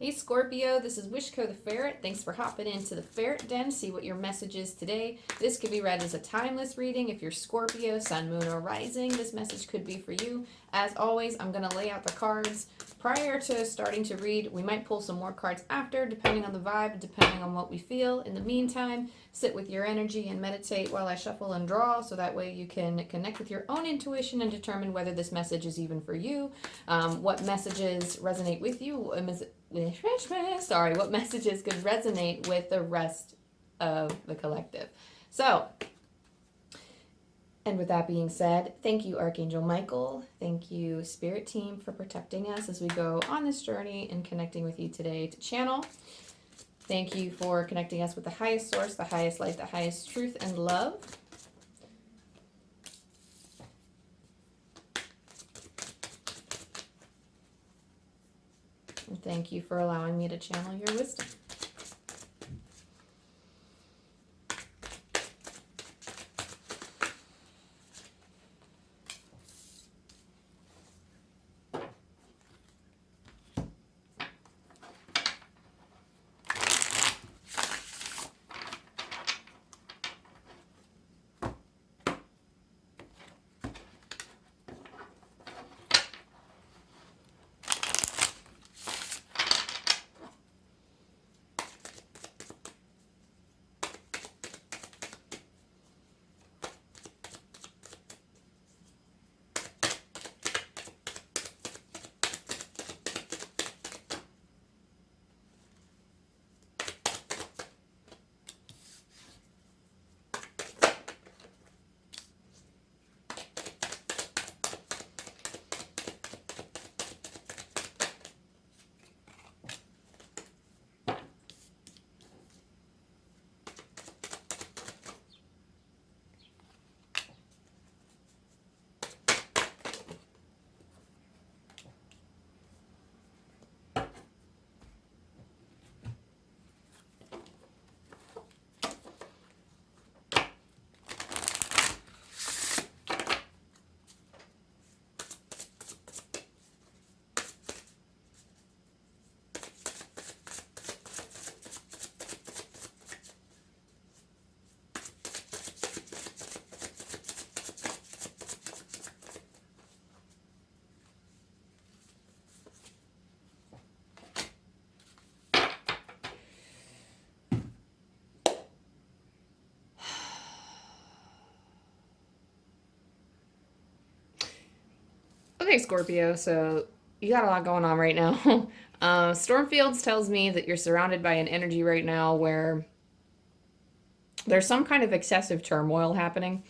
Hey Scorpio, this is Wishko the Ferret. Thanks for hopping into the Ferret Den. See what your message is today. This could be read as a timeless reading. If you're Scorpio, Sun, Moon, or Rising, this message could be for you. As always, I'm going to lay out the cards prior to starting to read. We might pull some more cards after, depending on the vibe, depending on what we feel. In the meantime, sit with your energy and meditate while I shuffle and draw, so that way you can connect with your own intuition and determine whether this message is even for you. What messages resonate with you? What messages could resonate with the rest of the collective? So, and with that being said, thank you, Archangel Michael. Thank you, Spirit Team, for protecting us as we go on this journey and connecting with you today to channel. Thank you for connecting us with the highest source, the highest light, the highest truth and love. And thank you for allowing me to channel your wisdom. Okay, Scorpio, so you got a lot going on right now. Stormfields tells me that you're surrounded by an energy right now where there's some kind of excessive turmoil happening.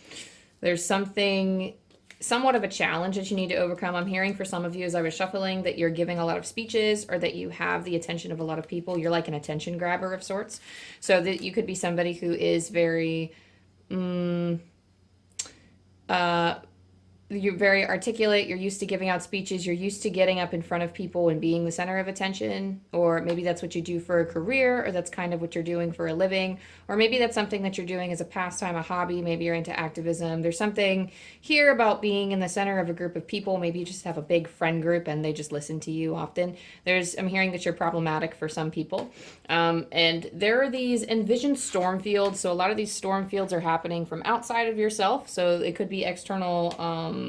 There's something, somewhat of a challenge that you need to overcome. I'm hearing for some of you as I was shuffling that you're giving a lot of speeches or that you have the attention of a lot of people. You're like an attention grabber of sorts. So that you could be somebody who is very... you're very articulate, you're used to giving out speeches, you're used to getting up in front of people and being the center of attention, or maybe that's what you do for a career, or that's kind of what you're doing for a living, or maybe that's something that you're doing as a pastime, a hobby, maybe you're into activism. There's something here about being in the center of a group of people. Maybe you just have a big friend group and they just listen to you often. I'm hearing that you're problematic for some people. And there are these envisioned storm fields. So a lot of these storm fields are happening from outside of yourself. So it could be external,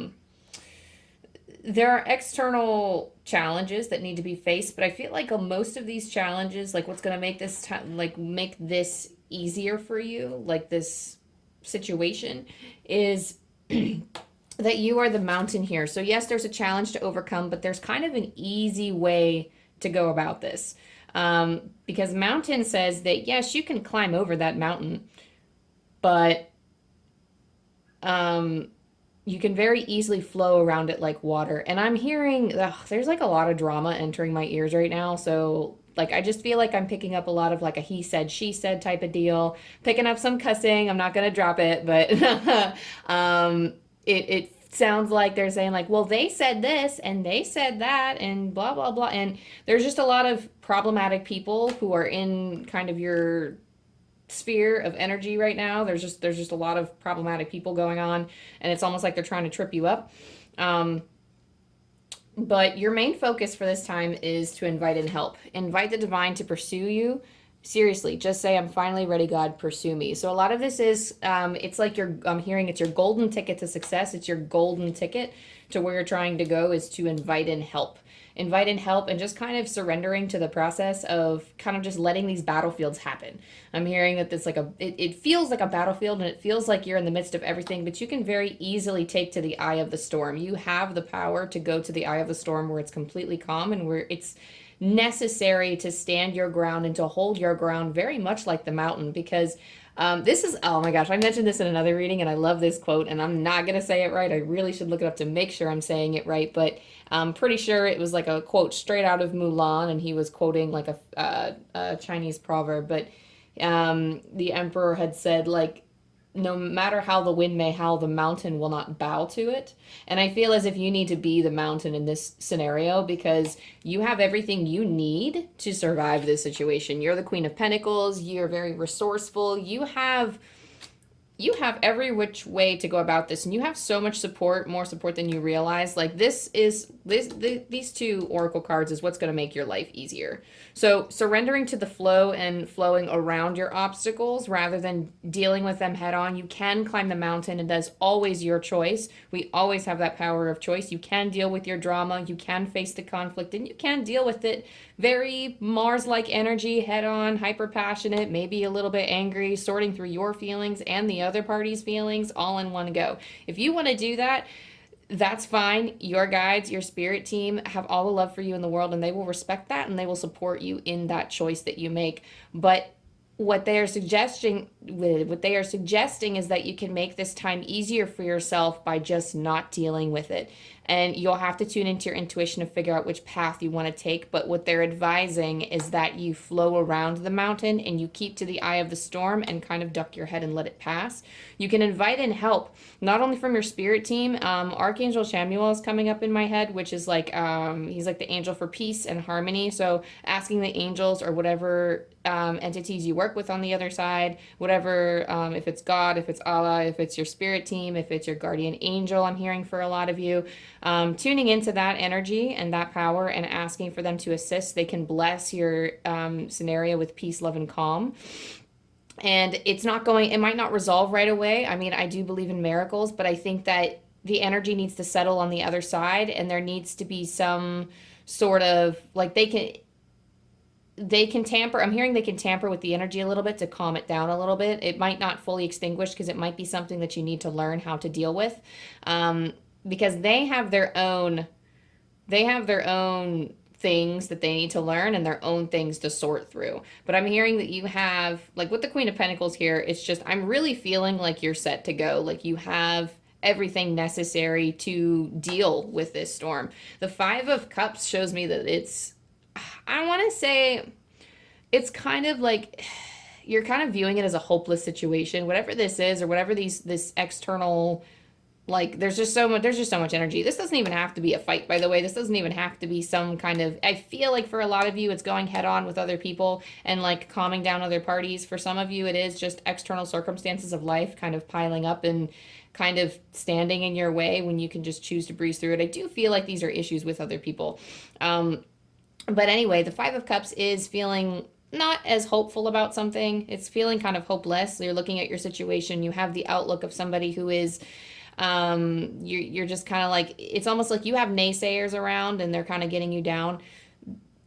there are external challenges that need to be faced, but I feel like most of these challenges, like what's going to make this make this easier for you, like this situation, is that you are the mountain here. So yes, there's a challenge to overcome, but there's kind of an easy way to go about this. Because mountain says that yes, you can climb over that mountain, but you can very easily flow around it like water. And I'm hearing, there's like a lot of drama entering my ears right now. So like, I just feel like I'm picking up a lot of like a he said, she said type of deal, picking up some cussing. I'm not going to drop it, but it sounds like they're saying like, well, they said this and they said that and blah, blah, blah. And there's just a lot of problematic people who are in kind of your sphere of energy right now. There's just a lot of problematic people going on, and it's almost like they're trying to trip you up. But your main focus for this time is to invite in help. Invite the divine to pursue you. Seriously, just say, I'm finally ready, God, pursue me. So a lot of this is, it's like I'm hearing it's your golden ticket to success. It's your golden ticket to where you're trying to go, is to invite in help. Invite in help and just kind of surrendering to the process of kind of just letting these battlefields happen. I'm hearing that it's like it feels like a battlefield, and it feels like you're in the midst of everything, but you can very easily take to the eye of the storm. You have the power to go to the eye of the storm where it's completely calm and where it's necessary to stand your ground and to hold your ground, very much like the mountain. Because this is, oh my gosh, I mentioned this in another reading and I love this quote, and I'm not going to say it right. I really should look it up to make sure I'm saying it right, but I'm pretty sure it was like a quote straight out of Mulan, and he was quoting like a Chinese proverb. But the emperor had said, like, no matter how the wind may howl, the mountain will not bow to it. And I feel as if you need to be the mountain in this scenario, because you have everything you need to survive this situation. You're the Queen of Pentacles. You're very resourceful. You have every which way to go about this, and you have so much support, more support than you realize. Like, these two oracle cards is what's going to make your life easier. So surrendering to the flow and flowing around your obstacles rather than dealing with them head on. You can climb the mountain, and that's always your choice. We always have that power of choice. You can deal with your drama, you can face the conflict, and you can deal with it very Mars-like energy, head on, hyper passionate, maybe a little bit angry, sorting through your feelings and the other party's feelings all in one go. If you want to do that, that's fine. Your guides, your spirit team have all the love for you in the world, and they will respect that, and they will support you in that choice that you make. But what they are suggesting is that you can make this time easier for yourself by just not dealing with it. And you'll have to tune into your intuition to figure out which path you want to take. But what they're advising is that you flow around the mountain and you keep to the eye of the storm and kind of duck your head and let it pass. You can invite in help, not only from your spirit team. Archangel Chamuel is coming up in my head, which is like, he's like the angel for peace and harmony. So asking the angels or whatever entities you work with on the other side, whatever, if it's God, if it's Allah, if it's your spirit team, if it's your guardian angel, I'm hearing for a lot of you, tuning into that energy and that power and asking for them to assist. They can bless your scenario with peace, love, and calm. And it might not resolve right away. I mean, I do believe in miracles, but I think that the energy needs to settle on the other side, and there needs to be some sort of, like, they can tamper. I'm hearing they can tamper with the energy a little bit to calm it down a little bit. It might not fully extinguish, because it might be something that you need to learn how to deal with, because they have their own things that they need to learn and their own things to sort through. But I'm hearing that you have, like with the Queen of Pentacles here, it's just, I'm really feeling like you're set to go. Like you have everything necessary to deal with this storm. The Five of Cups shows me that I want to say it's kind of like you're kind of viewing it as a hopeless situation, whatever this is, or whatever this external, like there's just so much energy. This doesn't even have to be a fight, by the way. This doesn't even have to be some kind of, I feel like for a lot of you, it's going head on with other people and like calming down other parties. For some of you, it is just external circumstances of life kind of piling up and kind of standing in your way when you can just choose to breeze through it. I do feel like these are issues with other people. But anyway, the Five of Cups is feeling not as hopeful about something. It's feeling kind of hopeless. So you're looking at your situation. You have the outlook of somebody who is, you're just kind of like, it's almost like you have naysayers around and they're kind of getting you down.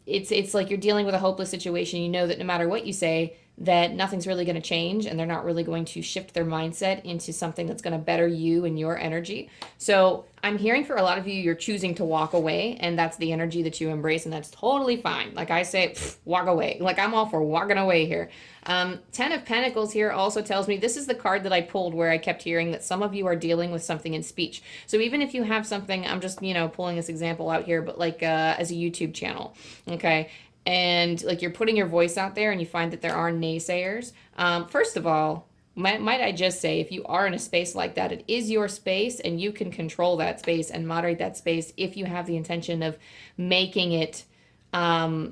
It's like you're dealing with a hopeless situation. You know that no matter what you say, that nothing's really going to change, and they're not really going to shift their mindset into something that's going to better you and your energy. So I'm hearing for a lot of you, you're choosing to walk away, and that's the energy that you embrace, and that's totally fine. Like I say, walk away. Like I'm all for walking away here. 10 of Pentacles here also tells me, this is the card that I pulled where I kept hearing that some of you are dealing with something in speech. So even if you have something, I'm just, pulling this example out here, but like as a YouTube channel, okay? And like you're putting your voice out there and you find that there are naysayers. First of all, might I just say, if you are in a space like that, it is your space and you can control that space and moderate that space if you have the intention of making it, like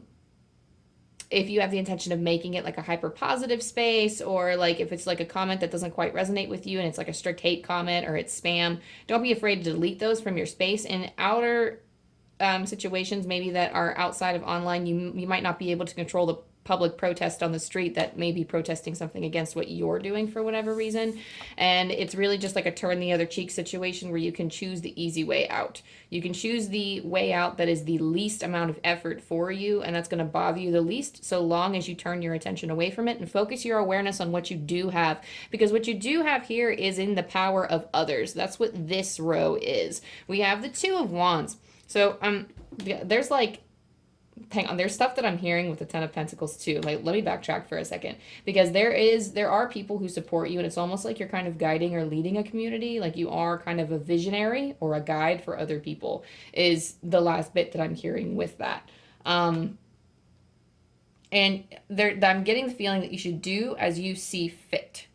a hyper positive space, or like if it's like a comment that doesn't quite resonate with you and it's like a strict hate comment or it's spam, don't be afraid to delete those from your space. And situations maybe that are outside of online. You might not be able to control the public protest on the street that may be protesting something against what you're doing for whatever reason. And it's really just like a turn the other cheek situation where you can choose the easy way out. You can choose the way out that is the least amount of effort for you, and that's going to bother you the least, so long as you turn your attention away from it and focus your awareness on what you do have. Because what you do have here is in the power of others. That's what this row is. We have the Two of Wands. So there's like, hang on, there's stuff that I'm hearing with the Ten of Pentacles too. Like, let me backtrack for a second, because there are people who support you, and it's almost like you're kind of guiding or leading a community. Like, you are kind of a visionary or a guide for other people, is the last bit that I'm hearing with that. And I'm getting the feeling that you should do as you see fit.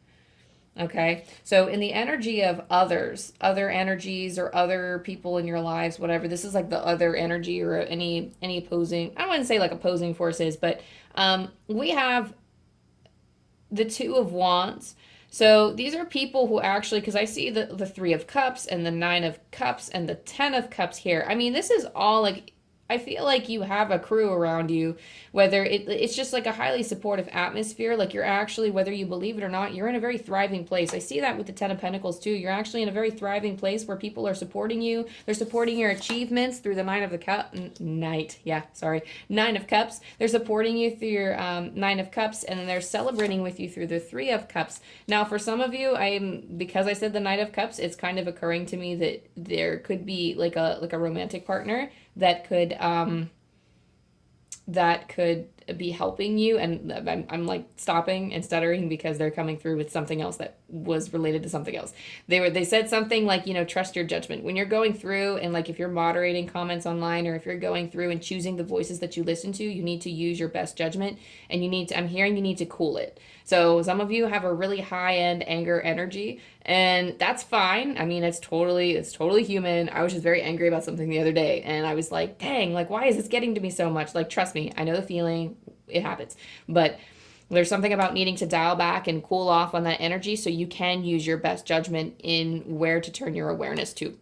Okay, so in the energy of others, other energies or other people in your lives, whatever, this is like the other energy or any opposing, I wouldn't say like opposing forces, but we have the Two of Wands. So these are people who actually, because I see the Three of Cups and the Nine of Cups and the Ten of Cups here. I mean, this is all like, I feel like you have a crew around you, whether it's just like a highly supportive atmosphere. Like, you're actually, whether you believe it or not, you're in a very thriving place. I see that with the Ten of Pentacles too. You're actually in a very thriving place where people are supporting you. They're supporting your achievements through the Nine of Cups. They're supporting you through your Nine of Cups, and then they're celebrating with you through the Three of Cups. Now, for some of you, because I said the Knight of Cups, it's kind of occurring to me that there could be like a romantic partner that could be helping you, and I'm like stopping and stuttering because they're coming through with something else that was related to something else. They said something like, trust your judgment when you're going through, and like if you're moderating comments online, or if you're going through and choosing the voices that you listen to, you need to use your best judgment, and you need to cool it. So some of you have a really high-end anger energy, and that's fine. I mean, it's totally human. I was just very angry about something the other day, and I was like, dang, like, why is this getting to me so much? Like, trust me, I know the feeling, it happens. But there's something about needing to dial back and cool off on that energy so you can use your best judgment in where to turn your awareness to.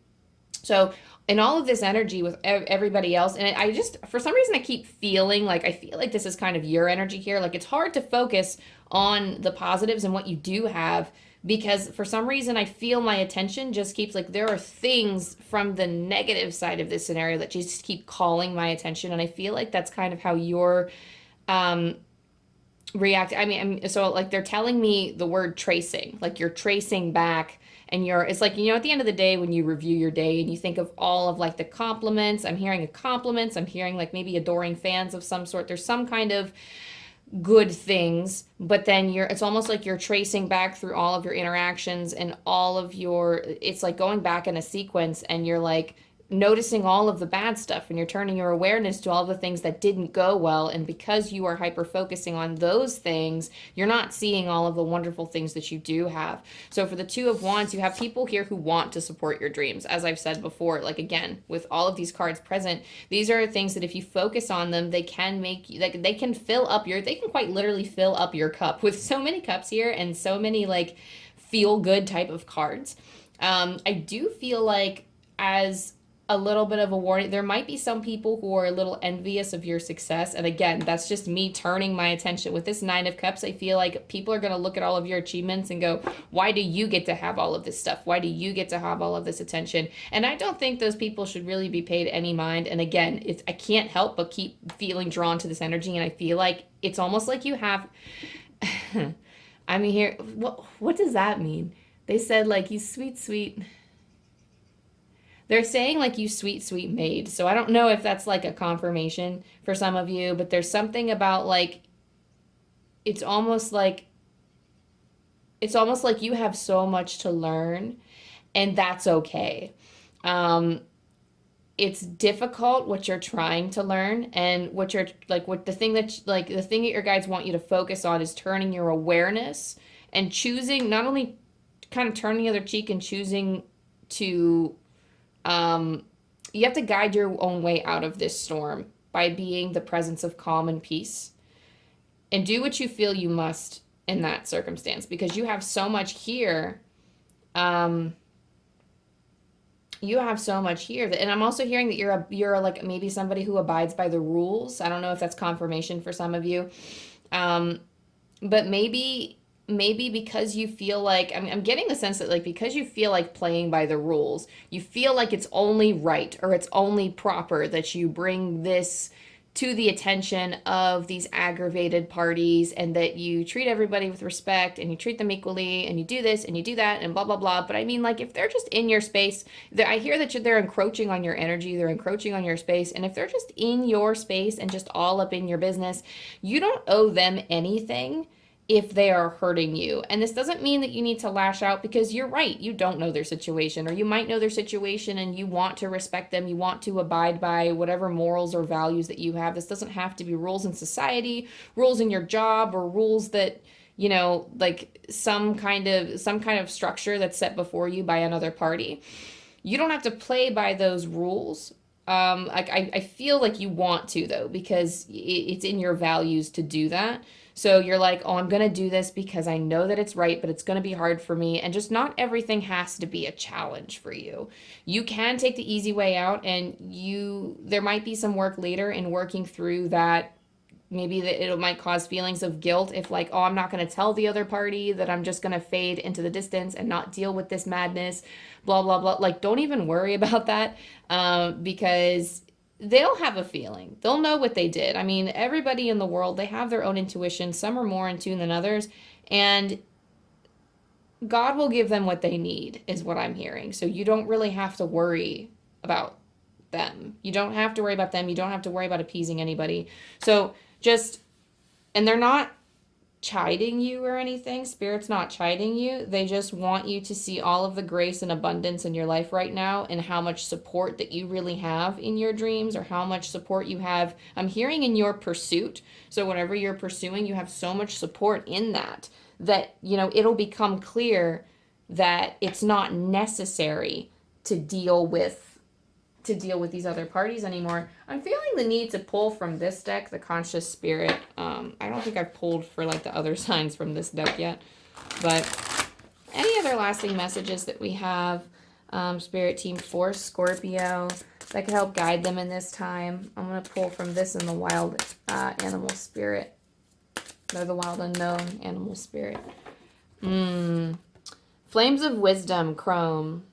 So in all of this energy with everybody else, and I just, for some reason, I keep feeling like, I feel like this is kind of your energy here. Like, it's hard to focus on the positives and what you do have, because for some reason I feel my attention just keeps, like, there are things from the negative side of this scenario that just keep calling my attention. And I feel like that's kind of how you're react. I mean, so like, they're telling me the word tracing, like you're tracing back, and it's like, at the end of the day, when you review your day and you think of all of like the compliments, I'm hearing compliments, I'm hearing like maybe adoring fans of some sort. There's some kind of good things, but then it's almost like you're tracing back through all of your interactions and all of it's like going back in a sequence, and you're like noticing all of the bad stuff, and you're turning your awareness to all the things that didn't go well. And because you are hyper focusing on those things, you're not seeing all of the wonderful things that you do have. So for the Two of Wands, you have people here who want to support your dreams. As I've said before, like, again, with all of these cards present, these are things that if you focus on them, they can make you, like, they can quite literally fill up your cup with so many cups here, and so many like feel good type of cards. I do feel like, as a little bit of a warning, there might be some people who are a little envious of your success. And again, that's just me turning my attention. With this Nine of Cups, I feel like people are going to look at all of your achievements and go, why do you get to have all of this stuff? Why do you get to have all of this attention? And I don't think those people should really be paid any mind. And again, I can't help but keep feeling drawn to this energy. And I feel like it's almost like you have, I mean, here, what does that mean? They said like, you sweet. They're saying like, you sweet maid. So I don't know if that's like a confirmation for some of you, but there's something about like, it's almost like you have so much to learn, and that's okay. It's difficult what you're trying to learn, and the thing that your guides want you to focus on is turning your awareness and choosing, not only kind of turning the other cheek and choosing to, you have to guide your own way out of this storm by being the presence of calm and peace, and do what you feel you must in that circumstance, because you have so much here. You have so much here, and I'm also hearing that you're like maybe somebody who abides by the rules. I don't know if that's confirmation for some of you, um, but maybe because you feel like I'm getting the sense that like because you feel like playing by the rules, you feel like it's only right or it's only proper that you bring this to the attention of these aggravated parties, and that you treat everybody with respect and you treat them equally and you do this and you do that and blah blah blah. But I mean, like, if they're just in your space, I hear that they're encroaching on your energy, they're encroaching on your space, and if they're just in your space and just all up in your business, you don't owe them anything if they are hurting you. And this doesn't mean that you need to lash out, because you're right, you don't know their situation, or you might know their situation and you want to respect them, you want to abide by whatever morals or values that you have. This doesn't have to be rules in society, rules in your job, or rules that, you know, like some kind of structure that's set before you by another party. You don't have to play by those rules. Like I feel like you want to, though, because it's in your values to do that. So you're like, oh, I'm gonna do this because I know that it's right, but it's gonna be hard for me. And just not everything has to be a challenge for you. You can take the easy way out, and there might be some work later in working through that. Maybe that it might cause feelings of guilt if, like, oh, I'm not going to tell the other party, that I'm just going to fade into the distance and not deal with this madness, blah blah blah. Like, don't even worry about that, because they'll have a feeling, they'll know what they did. I mean, everybody in the world, they have their own intuition. Some are more in tune than others, and God will give them what they need, is what I'm hearing. So you don't really have to worry about them. You don't have to worry about them. You don't have to worry about appeasing anybody. So just, and they're not chiding you or anything. Spirit's not chiding you. They just want you to see all of the grace and abundance in your life right now, and how much support that you really have in your dreams, or how much support you have. I'm hearing in your pursuit. So whatever you're pursuing, you have so much support in that, you know, it'll become clear that it's not necessary to deal with these other parties anymore. I'm feeling the need to pull from this deck, the Conscious Spirit. I don't think I've pulled for like the other signs from this deck yet. But any other lasting messages that we have, Spirit Team, for Scorpio that could help guide them in this time? I'm going to pull from this in the Wild Animal Spirit. They're the Wild Unknown Animal Spirit. Flames of Wisdom, Crone.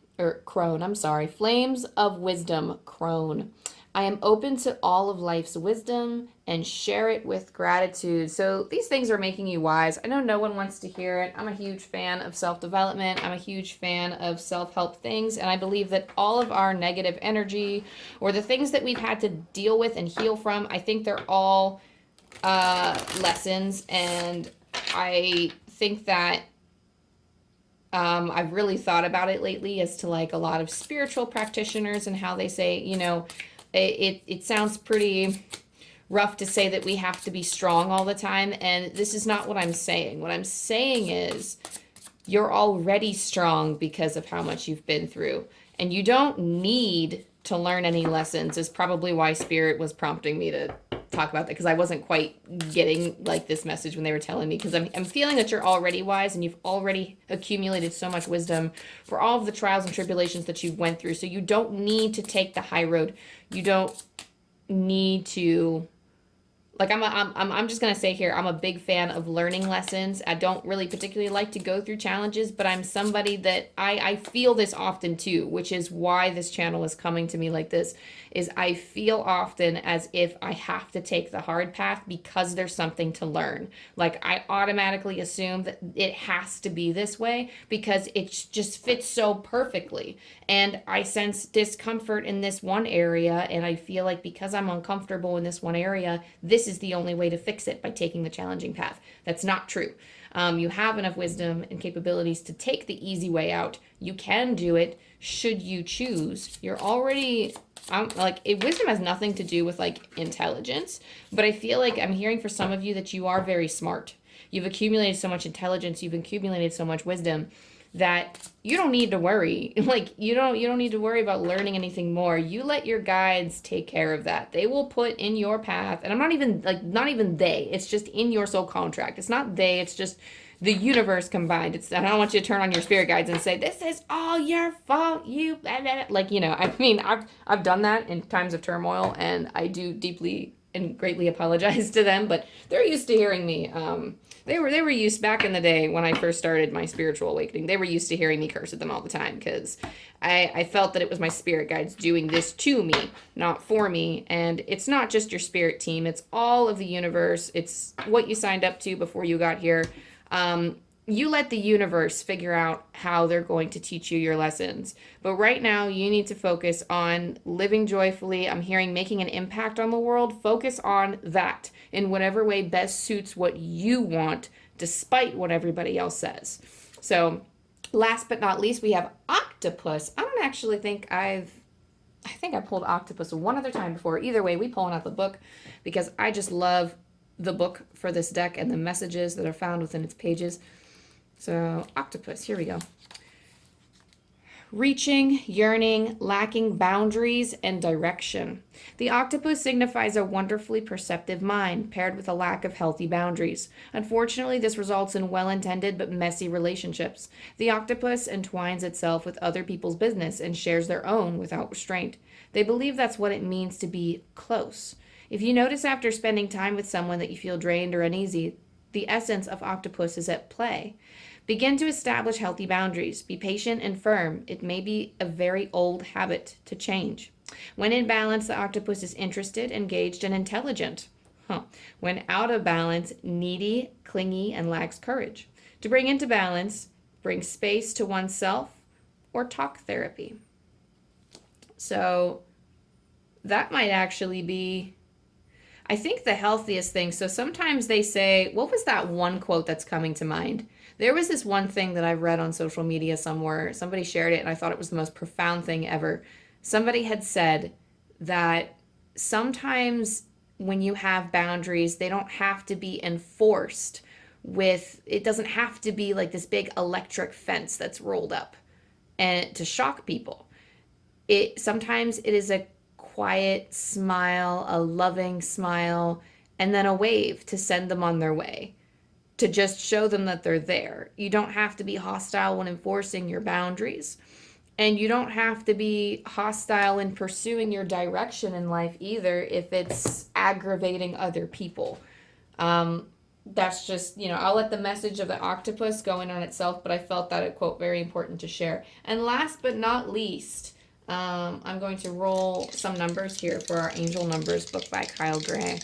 Flames of Wisdom, Crone. I am open to all of life's wisdom and share it with gratitude. So these things are making you wise. I know no one wants to hear it. I'm a huge fan of self-development. I'm a huge fan of self-help things. And I believe that all of our negative energy, or the things that we've had to deal with and heal from, I think they're all lessons. And I think that I've really thought about it lately as to like a lot of spiritual practitioners and how they say, you know, it sounds pretty rough to say that we have to be strong all the time. And this is not what I'm saying. What I'm saying is you're already strong because of how much you've been through. And you don't need to learn any lessons, is probably why Spirit was prompting me to talk about that, because I wasn't quite getting like this message when they were telling me, because I'm feeling that you're already wise and you've already accumulated so much wisdom for all of the trials and tribulations that you went through. So you don't need to take the high road. You don't need to, like, I'm just gonna say here, I'm a big fan of learning lessons. I don't really particularly like to go through challenges, but I'm somebody that I feel this often too, which is why this channel is coming to me like this. Is I feel often as if I have to take the hard path because there's something to learn. Like, I automatically assume that it has to be this way because it just fits so perfectly. And I sense discomfort in this one area, and I feel like because I'm uncomfortable in this one area, this is the only way to fix it, by taking the challenging path. That's not true. You have enough wisdom and capabilities to take the easy way out. You can do it should you choose. You're already, wisdom has nothing to do with like intelligence, but I feel like I'm hearing for some of you that you are very smart. You've accumulated so much intelligence, you've accumulated so much wisdom that you don't need to worry. Like, you don't need to worry about learning anything more. You let your guides take care of that. They will put in your path, and I'm not even like, not even they, it's just in your soul contract. It's not they, it's just the universe combined. It's, I don't want you to turn on your spirit guides and say, this is all your fault, you blah, blah, blah. Like, you know, I mean, I've done that in times of turmoil, and I do deeply and greatly apologize to them, but they're used to hearing me. They were used back in the day when I first started my spiritual awakening. They were used to hearing me curse at them all the time, because I felt that it was my spirit guides doing this to me, not for me. And it's not just your spirit team. It's all of the universe. It's what you signed up to before you got here. You let the universe figure out how they're going to teach you your lessons. But right now, you need to focus on living joyfully. I'm hearing making an impact on the world. Focus on that in whatever way best suits what you want, despite what everybody else says. So last but not least, we have octopus. I don't actually think I think I pulled octopus one other time before. Either way, we pulling out the book because I just love the book for this deck and the messages that are found within its pages. So octopus, here we go. Reaching, yearning, lacking boundaries and direction. The octopus signifies a wonderfully perceptive mind paired with a lack of healthy boundaries. Unfortunately, this results in well-intended but messy relationships. The octopus entwines itself with other people's business and shares their own without restraint. They believe that's what it means to be close. If you notice after spending time with someone that you feel drained or uneasy, the essence of octopus is at play. Begin to establish healthy boundaries. Be patient and firm. It may be a very old habit to change. When in balance, the octopus is interested, engaged, and intelligent. When out of balance, needy, clingy, and lacks courage. To bring into balance, bring space to oneself or talk therapy. So that might actually be, I think, the healthiest thing. So sometimes they say, what was that one quote that's coming to mind? There was this one thing that I read on social media somewhere. Somebody shared it, and I thought it was the most profound thing ever. Somebody had said that sometimes when you have boundaries, they don't have to be enforced with, it doesn't have to be like this big electric fence that's rolled up and to shock people. Sometimes it is a quiet smile, a loving smile, and then a wave to send them on their way, to just show them that they're there. You don't have to be hostile when enforcing your boundaries, and you don't have to be hostile in pursuing your direction in life either if it's aggravating other people. That's just, I'll let the message of the octopus go in on itself, but I felt that a quote very important to share. And last but not least, I'm going to roll some numbers here for our Angel Numbers book by Kyle Gray.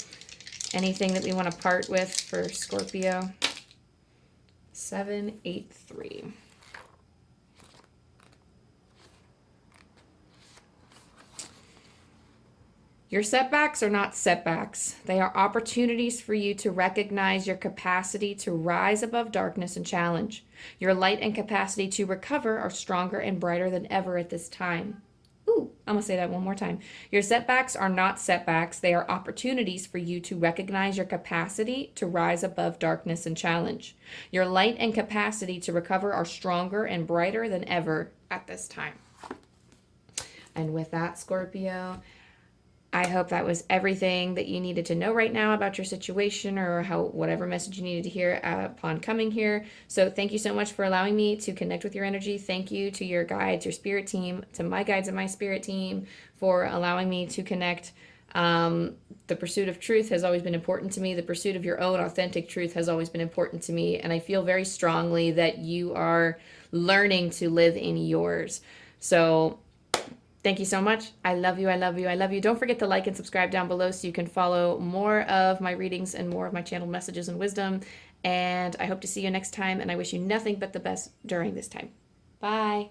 Anything that we want to part with for Scorpio? 783. Your setbacks are not setbacks. They are opportunities for you to recognize your capacity to rise above darkness and challenge. Your light and capacity to recover are stronger and brighter than ever at this time. I'm going to say that one more time. Your setbacks are not setbacks. They are opportunities for you to recognize your capacity to rise above darkness and challenge. Your light and capacity to recover are stronger and brighter than ever at this time. And with that, Scorpio, I hope that was everything that you needed to know right now about your situation, or whatever message you needed to hear upon coming here. So thank you so much for allowing me to connect with your energy. Thank you to your guides, your spirit team, to my guides and my spirit team for allowing me to connect. The pursuit of truth has always been important to me. The pursuit of your own authentic truth has always been important to me. And I feel very strongly that you are learning to live in yours. So thank you so much. I love you. I love you. I love you. Don't forget to like and subscribe down below so you can follow more of my readings and more of my channeled messages and wisdom. And I hope to see you next time. And I wish you nothing but the best during this time. Bye.